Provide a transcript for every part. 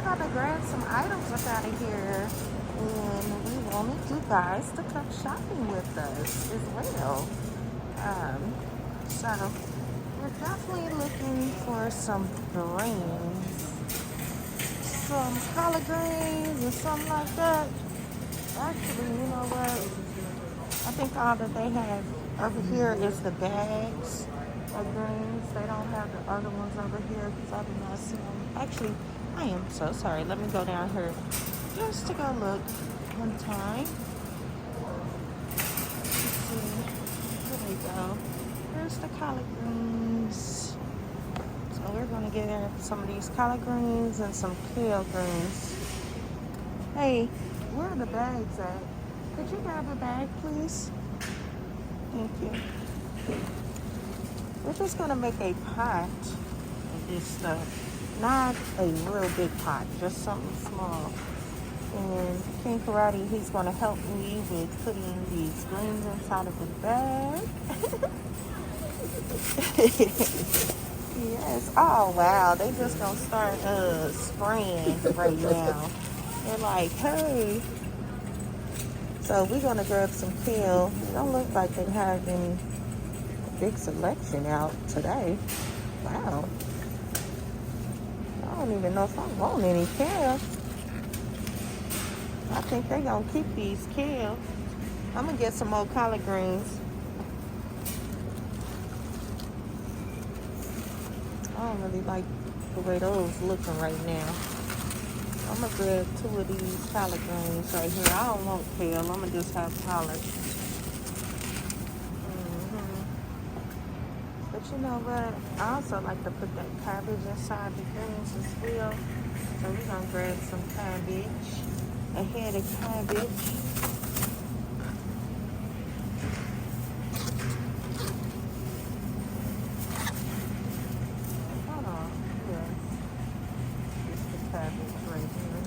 got to grab some items up out of here. And we wanted you guys to come shopping with us as well. So we're definitely looking for some greens. Some collard greens or something like that. Actually, you know what? I think all that they have over here is the bags of greens. They don't have the other ones over here because I do not see them. Actually, I am so sorry. Let me go down here just to go look one time. Let's see. Here we go. Here's the collard greens. So we're going to get some of these collard greens and some kale greens. Hey, where are the bags at? Could you grab a bag, please? Thank you. We're just going to make a pot of this stuff. Not a real big pot, just something small. And King&Queenkarate, he's going to help me with putting these greens inside of the bag. Yes. Oh, wow. They just going to start spraying right now. They're like, hey. So we're going to grab some kale. It don't look like they have any big selection out today. Wow. I don't even know if I want any kale. I think they're going to keep these kale. I'm going to get some more collard greens. I don't really like the way those looking right now. I'm going to grab 2 of these collard greens right here. I don't want kale. I'm going to just have collard. But you know what? I also like to put that cabbage inside the greens as well. So we're going to grab some cabbage. A head of cabbage. Hold on. Yes. Just the cabbage right here.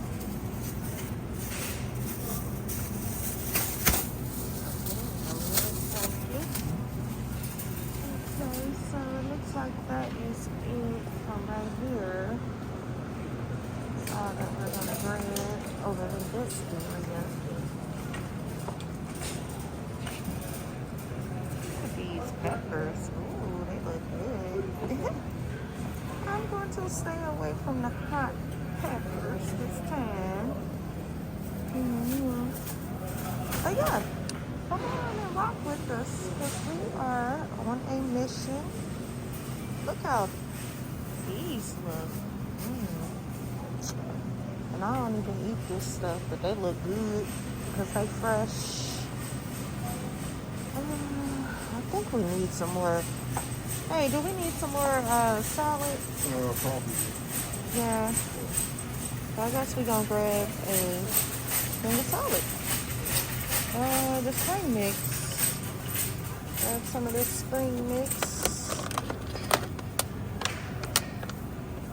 Okay, so it looks like that is it from right here. All that we're going to grab over in this area. Look at these peppers. Ooh, they look good. I'm going to stay away from the hot peppers this time. But yeah, come on and walk with us because we are on a mission. Look how these look. And I don't even eat this stuff, but they look good because they fresh. I think we need some more. Hey, do we need some more salad? Probably. Yeah. So I guess we're going to grab a thing of salad. The spring mix. Grab some of this spring mix.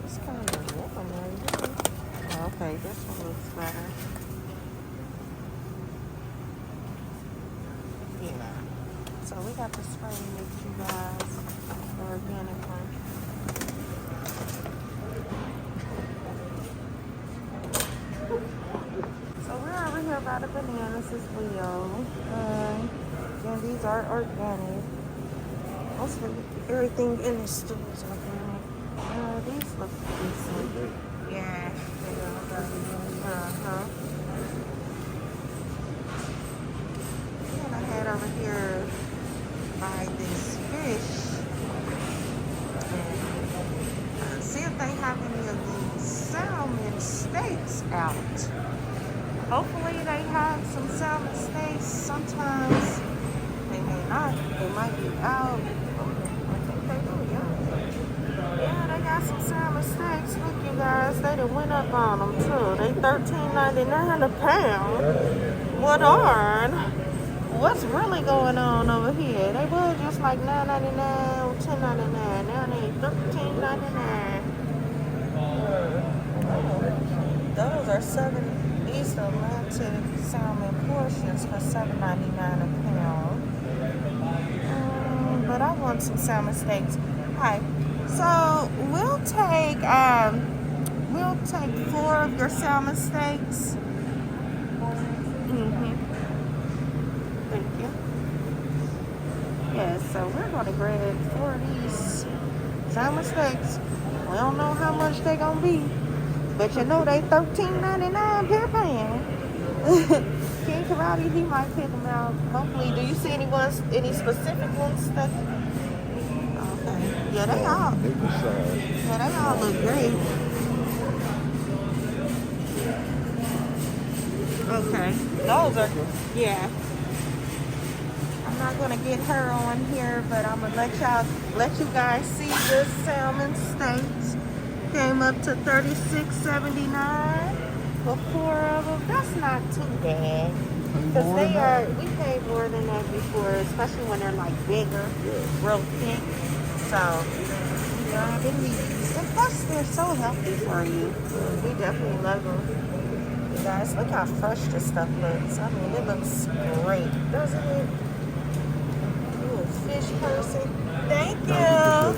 It's kind of warm right here. Okay, this one looks better. Yeah. So we got the spring mix, you guys. The organic one. So we're over here by the bananas as well. And these are organic. Mostly everything in the store is organic. These look decent. Yeah. And I had over here buy this fish and see if they have any of these salmon steaks out. Hopefully they have some salmon steaks. Sometimes they may not. They might be out. I think they do, yeah. Yeah, they got some salmon steaks. Look, you guys, they done went up on them too. They $13.99 a pound. What darn? What's really going on over here? They were just like $9.99 or $10.99. Now they $13.99. Those are 7 East Atlantic salmon portions for $7.99 a pound. But I want some salmon steaks. Hi. So we'll take We'll take 4 of your salmon steaks. Thank you. Yeah, so we're gonna grab 4 of these salmon steaks. We don't know how much they're gonna be, but you know they $13.99 per pound. King&Queenkarate, he might pick them out. Hopefully, do you see any specific ones that? Okay. Yeah, they all. Yeah, they all look great. Okay, those are, yeah. I'm not gonna get her on here, but I'm gonna let you guys see the salmon steaks. Came up to $36.79 for 4 of them. That's not too bad, because we paid more than that before, especially when they're like bigger, real thick. So grabbing these, and plus they're so healthy for you. We definitely love them. Guys, look how fresh this stuff looks. I mean, it looks great, doesn't it? Ooh, fish person. Thank you.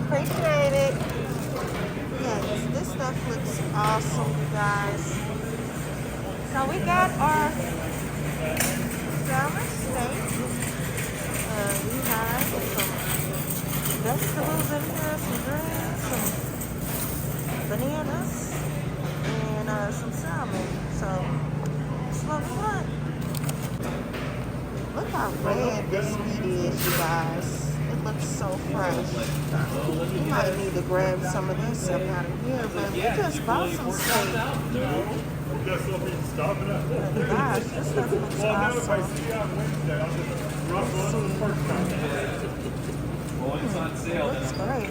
Appreciate it. Yes, this stuff looks awesome, you guys. So we got our salmon steak. We have some vegetables in here, some greens, some bananas, and some salmon. So it's a lot of fun. Look how red this meat is, you guys. It looks so fresh. You might need to grab some of this stuff out of here, but we just bought some steak. Gosh, this stuff looks awesome. Looks great.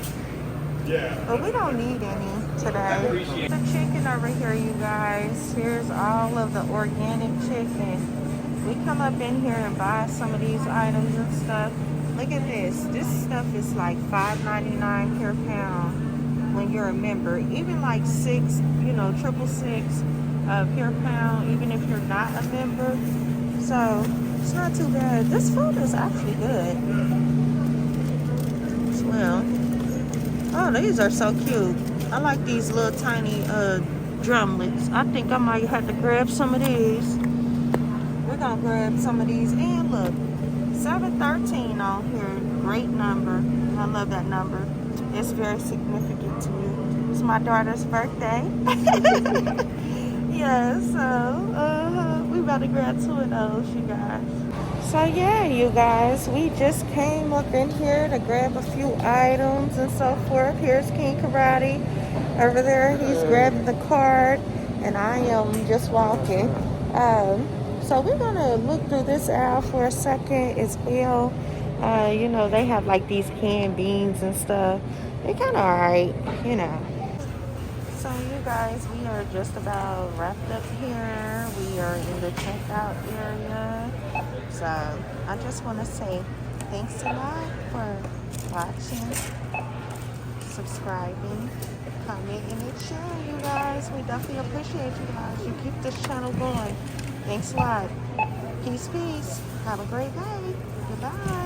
But we don't need any today. The chicken over here, you guys. Here's all of the organic chicken. We come up in here and buy some of these items and stuff. Look at this. This stuff is like $5.99 per pound when you're a member. Even like 6, triple six per pound, even if you're not a member. So it's not too bad. This food is actually good as well. Oh, these are so cute. I like these little tiny drumlets. I think I might have to grab some of these. We're gonna grab some of these. And look, 713 on here. Great number. I love that number. It's very significant to me. It's my daughter's birthday. Yeah, so we about to grab 2 of those, you guys. So yeah, you guys, we just came up in here to grab a few items and so forth. Here's King&Queenkarate over there. He's grabbing the card, and I am just walking. So we're gonna look through this aisle for a second as well. They have like these canned beans and stuff. They're kind of alright, So you guys, we are just about wrapped up here. We are in the checkout area. So I just want to say thanks a lot for watching, subscribing, commenting, and sharing, you guys. We definitely appreciate you guys. You keep this channel going. Thanks a lot. Peace, peace. Have a great day. Goodbye.